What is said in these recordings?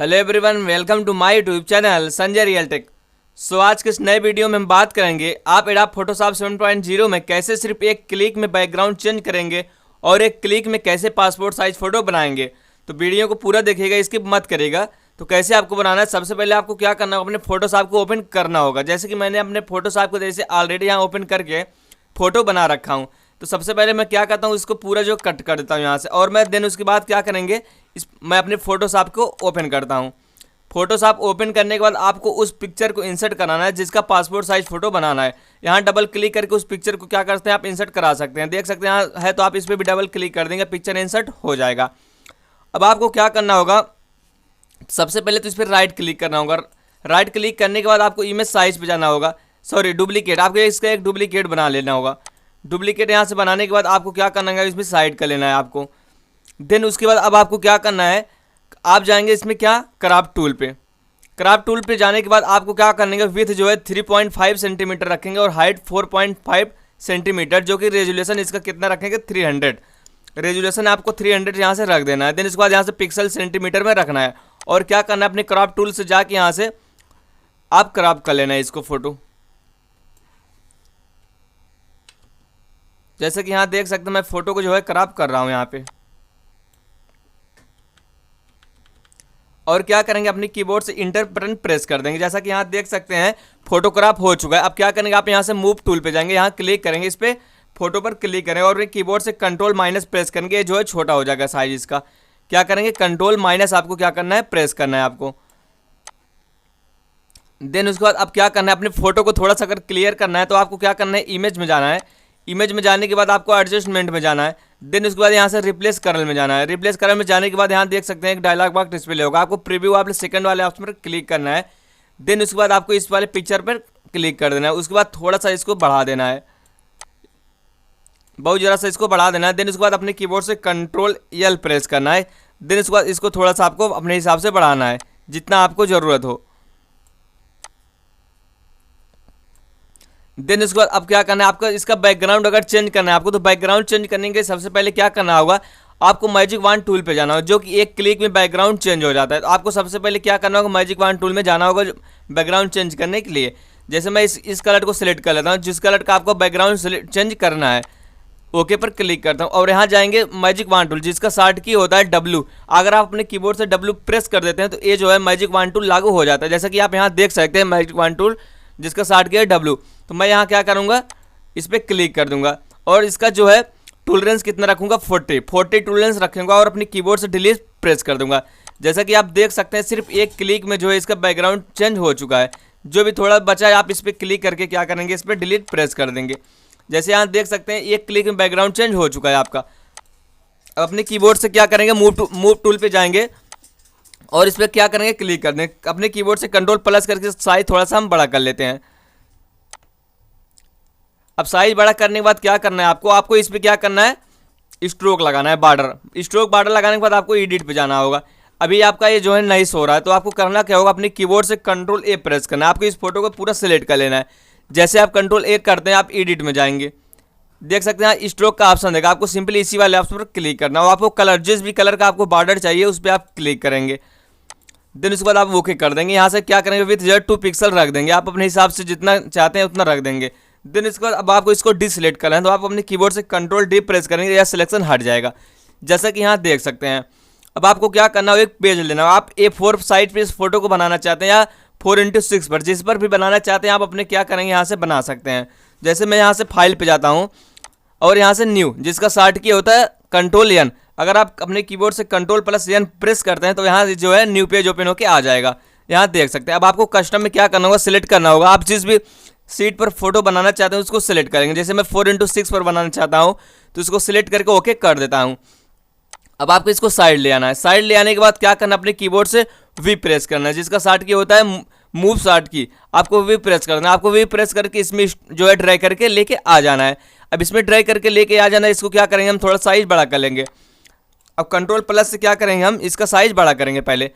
Hello everyone, welcome to my YouTube channel Sanjay real tech. आज के इस नए वीडियो में हम बात करेंगे आप एडोब फोटोशॉप 7.0 में कैसे सिर्फ एक क्लिक में बैकग्राउंड चेंज करेंगे और एक क्लिक में कैसे पासपोर्ट साइज फोटो बनाएंगे। तो वीडियो को पूरा देखिएगा, स्किप मत करिएगा। तो कैसे आपको बनाना है, सबसे पहले आपको क्या करना होगा, अपने फोटोशॉप को ओपन करना होगा। जैसे कि मैंने अपने फोटोशॉप को जैसे ऑलरेडी यहाँ ओपन करके फोटो बना रखा हूँ। तो सबसे पहले मैं क्या करता हूँ, इसको पूरा जो कट कर देता हूँ यहाँ से, और मैं देन उसके बाद क्या करेंगे, मैं अपने फोटोशॉप को ओपन करता हूँ। फोटोशॉप ओपन करने के बाद आपको उस पिक्चर को इंसर्ट कराना है जिसका पासपोर्ट साइज फोटो बनाना है। यहाँ डबल क्लिक करके उस पिक्चर को क्या करते हैं, आप इंसर्ट करा सकते हैं। देख सकते हैं यहाँ है, तो आप इस पर भी डबल क्लिक कर देंगे, पिक्चर इंसर्ट हो जाएगा। अब आपको क्या करना होगा, सबसे पहले तो इस पर राइट क्लिक करना होगा। राइट क्लिक करने के बाद आपको इमेज साइज पे जाना होगा, सॉरी डुप्लीकेट, आपको इसका एक डुप्लीकेट बना लेना होगा। डुप्लीकेट यहाँ से बनाने के बाद आपको क्या करना है, इसमें साइड कर लेना है आपको। देन उसके बाद अब आपको क्या करना है, आप जाएंगे इसमें क्या, क्राफ्ट टूल पे। क्राफ्ट टूल पे जाने के बाद आपको क्या करने का, विथ जो है 3.5 सेंटीमीटर रखेंगे और हाइट 4.5 सेंटीमीटर, जो कि रेजोल्यूशन इसका कितना रखेंगे, 300। रेजोल्यूशन आपको 300 यहाँ से रख देना है। देन उसके बाद यहाँ से पिक्सल सेंटीमीटर में रखना है। और क्या करना है, अपने क्राफ्ट टूल से जाके यहाँ से आप क्रॉप कर लेना है इसको फोटो। जैसे कि यहाँ देख सकते हैं मैं फोटो को जो है क्रॉप कर रहा हूँ यहाँ पे। और क्या करेंगे, अपनी कीबोर्ड से इंटर बटन प्रेस कर देंगे। जैसा कि यहाँ देख सकते हैं फोटो क्रॉप हो चुका है। अब क्या करेंगे, आप यहाँ से मूव टूल पे जाएंगे, यहाँ क्लिक करेंगे, इस पर फोटो पर क्लिक करेंगे और कीबोर्ड से कंट्रोल माइनस प्रेस करेंगे, जो है छोटा हो जाएगा साइज इसका। क्या करेंगे, कंट्रोल माइनस आपको क्या करना है, प्रेस करना है आपको। देन उसके बाद अब क्या करना है, अपने फोटो को थोड़ा सा अगर क्लियर करना है तो आपको क्या करना है, इमेज में जाना है। इमेज में जाने के बाद आपको एडजस्टमेंट में जाना है। देन उसके बाद यहाँ से रिप्लेस कलर में जाना है। रिप्लेस कलर में जाने के बाद यहाँ देख सकते हैं एक डायलॉग बॉक्स डिस्प्ले होगा, आपको प्रीव्यू वाले सेकंड वाले ऑप्शन पर क्लिक करना है। देन उसके बाद आपको इस वाले पिक्चर पर क्लिक कर देना है। उसके बाद थोड़ा सा इसको बढ़ा देना है, बहुत ज़रा सा इसको बढ़ा देना है। देन उसके बाद अपने कीबोर्ड से कंट्रोल एल प्रेस करना है। देन उसके बाद इसको थोड़ा सा आपको अपने हिसाब से बढ़ाना है, जितना आपको ज़रूरत हो। देन उसके बाद अब क्या करना है, आपका इसका बैकग्राउंड अगर चेंज करना है आपको, तो बैकग्राउंड चेंज करने के सबसे पहले क्या करना होगा, आपको मैजिक वॉन्ड टूल पे जाना होगा, जो कि एक क्लिक में बैकग्राउंड चेंज हो जाता है। तो आपको सबसे पहले क्या करना होगा, मैजिक वॉन्ड टूल में जाना होगा बैकग्राउंड चेंज करने के लिए। जैसे मैं इस कलर को सिलेक्ट कर लेता हूँ, जिस कलर का आपको बैकग्राउंड चेंज करना है, ओके पर क्लिक करता हूँ। और यहाँ जाएंगे मैजिक वॉन्ड टूल, जिसका शॉर्ट की होता है W। अगर आप अपने कीबोर्ड से W प्रेस कर देते हैं तो ये जो है मैजिक वॉन्ड टूल लागू हो जाता है। जैसा कि आप यहाँ देख सकते हैं मैजिक वॉन्ड टूल जिसका शॉर्ट की है W। तो मैं यहाँ क्या करूँगा, इस पर क्लिक कर दूंगा और इसका जो है टूलरेंस कितना रखूँगा, 40 टूलरेंस रखूँगा और अपनी कीबोर्ड से डिलीट प्रेस कर दूंगा। जैसा कि आप देख सकते हैं सिर्फ एक क्लिक में जो है इसका बैकग्राउंड चेंज हो चुका है। जो भी थोड़ा बचा है आप इस पर क्लिक करके क्या करेंगे, इस पर डिलीट प्रेस कर देंगे। जैसे यहाँ देख सकते हैं एक क्लिक में बैकग्राउंड चेंज हो चुका है आपका। अब अपने कीबोर्ड से क्या करेंगे, मूव टूल पे जाएंगे और इस पर क्या करेंगे, क्लिक कर देंगे। अपने कीबोर्ड से कंट्रोल प्लस करके साइज थोड़ा सा हम बड़ा कर लेते हैं। अब साइज बड़ा करने के बाद क्या करना है आपको इस पर क्या करना है, स्ट्रोक लगाना है, बॉर्डर। स्ट्रोक बॉर्डर लगाने के बाद आपको एडिट पे जाना होगा। अभी आपका ये जो है नहीं सो रहा है, तो आपको करना क्या होगा, अपने कीबोर्ड से कंट्रोल A प्रेस करना है। आपको इस फोटो को पूरा सिलेक्ट कर लेना है। जैसे आप कंट्रोल A करते हैं आप एडिट में जाएंगे, देख सकते हैं स्ट्रोक का ऑप्शन देगा, आपको सिंपली इसी वाले ऑप्शन पर क्लिक करना है। और आपको कलर, जिस भी कलर का आपको बॉर्डर चाहिए उस पर आप क्लिक करेंगे। देन उसके बाद आप ओके कर देंगे। यहाँ से क्या करेंगे, विथ 2 पिक्सल रख देंगे, आप अपने हिसाब से जितना चाहते हैं उतना रख देंगे। देन इसके बाद अब आपको इसको डिसलेक्ट करना है, तो आप अपने कीबोर्ड से कंट्रोल D प्रेस करेंगे, या सिलेक्शन हट जाएगा, जैसा कि यहाँ देख सकते हैं। अब आपको क्या करना है, एक पेज लेना है। आप A4 साइज पे इस फोटो को बनाना चाहते हैं या 4x6 पर, जिस पर भी बनाना चाहते हैं आप अपने क्या करेंगे, यहाँ से बना सकते हैं। जैसे मैं यहाँ से फाइल पे जाता हूँ और यहाँ से न्यू, जिसका शॉर्ट की होता है कंट्रोल N। अगर आप अपने कीबोर्ड से कंट्रोल प्लस N प्रेस करते हैं तो यहाँ जो है न्यू पेज ओपन होकर आ जाएगा, यहाँ देख सकते हैं। अब आपको कस्टम में क्या करना होगा, सिलेक्ट करना होगा। आप जिस भी सीट पर फोटो बनाना चाहते हैं उसको सिलेक्ट करेंगे। जैसे मैं 4x6 पर बनाना चाहता हूँ तो इसको सिलेक्ट करके ओके कर देता हूँ। अब आपको इसको साइड ले आना है। साइड ले आने के बाद क्या करना, अपने कीबोर्ड से V प्रेस करना है, जिसका शॉर्ट की होता है मूव शॉर्ट की, आपको V प्रेस करना है। आपको V प्रेस करके इसमें जो है ड्रैग करके लेके आ जाना है। अब इसमें ड्रैग करके लेके आ जाना है, इसको क्या करेंगे, हम थोड़ा साइज बड़ा कर लेंगे। अब कंट्रोल प्लस से क्या करेंगे, हम इसका साइज बड़ा करेंगे पहले।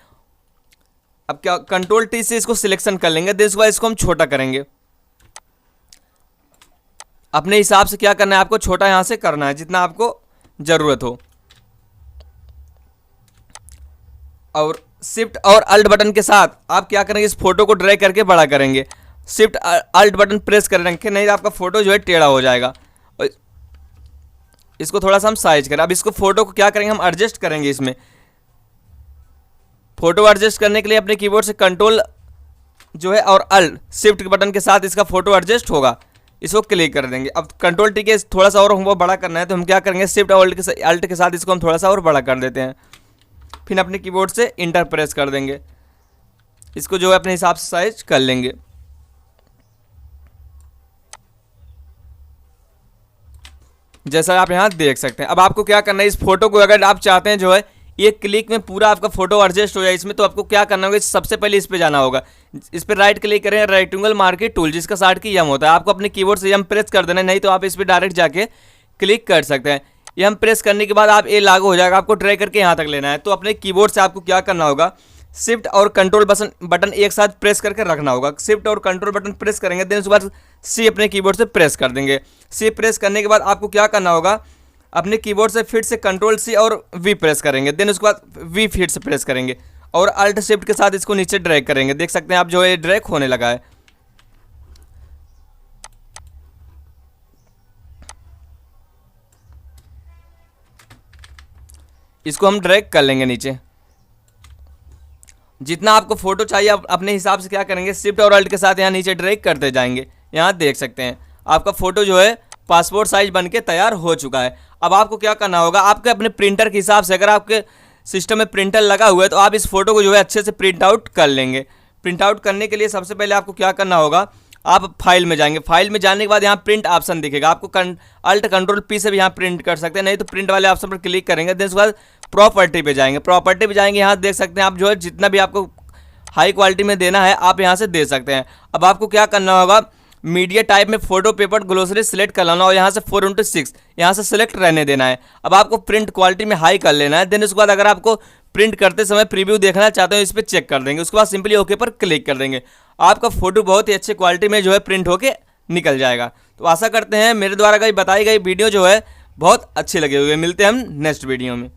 अब क्या, कंट्रोल T से इसको सिलेक्शन कर लेंगे। देन उसके बाद इसको हम छोटा करेंगे। अपने हिसाब से क्या करना है, आपको छोटा यहाँ से करना है जितना आपको ज़रूरत हो। और शिफ्ट और अल्ट बटन के साथ आप क्या करेंगे, इस फोटो को ड्रैग करके बड़ा करेंगे। शिफ्ट अल्ट बटन प्रेस कर रखें, नहीं तो आपका फोटो जो है टेढ़ा हो जाएगा। इसको थोड़ा सा हम साइज करें। अब इसको फोटो को क्या करेंगे, हम एडजस्ट करेंगे। इसमें फोटो एडजस्ट करने के लिए अपने कीबोर्ड से कंट्रोल जो है और अल्ट शिफ्ट बटन के साथ इसका फोटो एडजस्ट होगा, इसको क्लिक कर देंगे। अब कंट्रोल टी के थोड़ा सा और हमको बड़ा करना है, तो हम क्या करेंगे, शिफ्ट और अल्ट के साथ इसको हम थोड़ा सा और बड़ा कर देते हैं। फिर अपने कीबोर्ड से इंटर प्रेस कर देंगे, इसको जो है अपने हिसाब से साइज कर लेंगे। जैसा आप यहाँ देख सकते हैं। अब आपको क्या करना है, इस फोटो को अगर आप चाहते हैं जो है एक क्लिक में पूरा आपका फोटो एडजस्ट हो जाए इसमें, तो आपको क्या करना होगा, सबसे पहले इस पे जाना होगा। इस पर राइट क्लिक करें, रेक्टेंगल मार्केट टूल, जिसका शॉर्ट की यम होता है। आपको अपने कीबोर्ड से यम प्रेस कर देना है, नहीं तो आप इस पर डायरेक्ट जाके क्लिक कर सकते हैं। यम प्रेस करने के बाद आप ये लागू हो जाएगा, आपको ड्रैग करके यहाँ तक लेना है। तो अपने कीबोर्ड से आपको क्या करना होगा, शिफ्ट और कंट्रोल बटन एक साथ प्रेस करके रखना होगा। शिफ्ट और कंट्रोल बटन प्रेस करेंगे, देन उसके बाद सी अपने कीबोर्ड से प्रेस कर देंगे। सी प्रेस करने के बाद आपको क्या करना होगा, अपने कीबोर्ड से फिर से कंट्रोल सी और वी प्रेस करेंगे, देन उसके बाद वी फिर से प्रेस करेंगे और अल्ट शिफ्ट के साथ इसको नीचे ड्रैग करेंगे। देख सकते हैं आप जो है ड्रैग होने लगा है। इसको हम ड्रैग कर लेंगे नीचे। जितना आपको फोटो चाहिए आप अपने हिसाब से क्या करेंगे, शिफ्ट और अल्ट के साथ यहाँ नीचे ड्रैग करते जाएंगे। यहाँ देख सकते हैं आपका फोटो जो है पासपोर्ट साइज बन के तैयार हो चुका है। अब आपको क्या करना होगा, आपके अपने प्रिंटर के हिसाब से, अगर आपके सिस्टम में प्रिंटर लगा हुआ है तो आप इस फोटो को जो है अच्छे से प्रिंट आउट कर लेंगे। प्रिंट आउट करने के लिए सबसे पहले आपको क्या करना होगा, आप फाइल में जाएंगे। फाइल में जाने के बाद यहाँ प्रिंट ऑप्शन दिखेगा, आपको अल्ट कंट्रोल पी से भी यहाँ प्रिंट कर सकते हैं, नहीं तो प्रिंट वाले ऑप्शन पर क्लिक करेंगे। देन उसके बाद प्रॉपर्टी पे जाएंगे। प्रॉपर्टी पे जाएंगे, यहाँ देख सकते हैं आप जो है जितना भी आपको हाई क्वालिटी में देना है आप यहाँ से दे सकते हैं। अब आपको क्या करना होगा, मीडिया टाइप में फोटो पेपर ग्लोसरी सिलेक्ट कर लेना और यहाँ से 4x6 यहाँ से सिलेक्ट रहने देना है। अब आपको प्रिंट क्वालिटी में हाई कर लेना है। देन उसके बाद अगर आपको प्रिंट करते समय प्रीव्यू देखना चाहते हो, इस पर चेक कर देंगे। उसके बाद सिंपली ओके पर क्लिक कर देंगे, आपका फोटो बहुत ही अच्छे क्वालिटी में जो है प्रिंट होके निकल जाएगा। तो आशा करते हैं मेरे द्वारा बताई गई वीडियो जो है बहुत अच्छी लगी हुई है। मिलते हैं हम नेक्स्ट वीडियो में।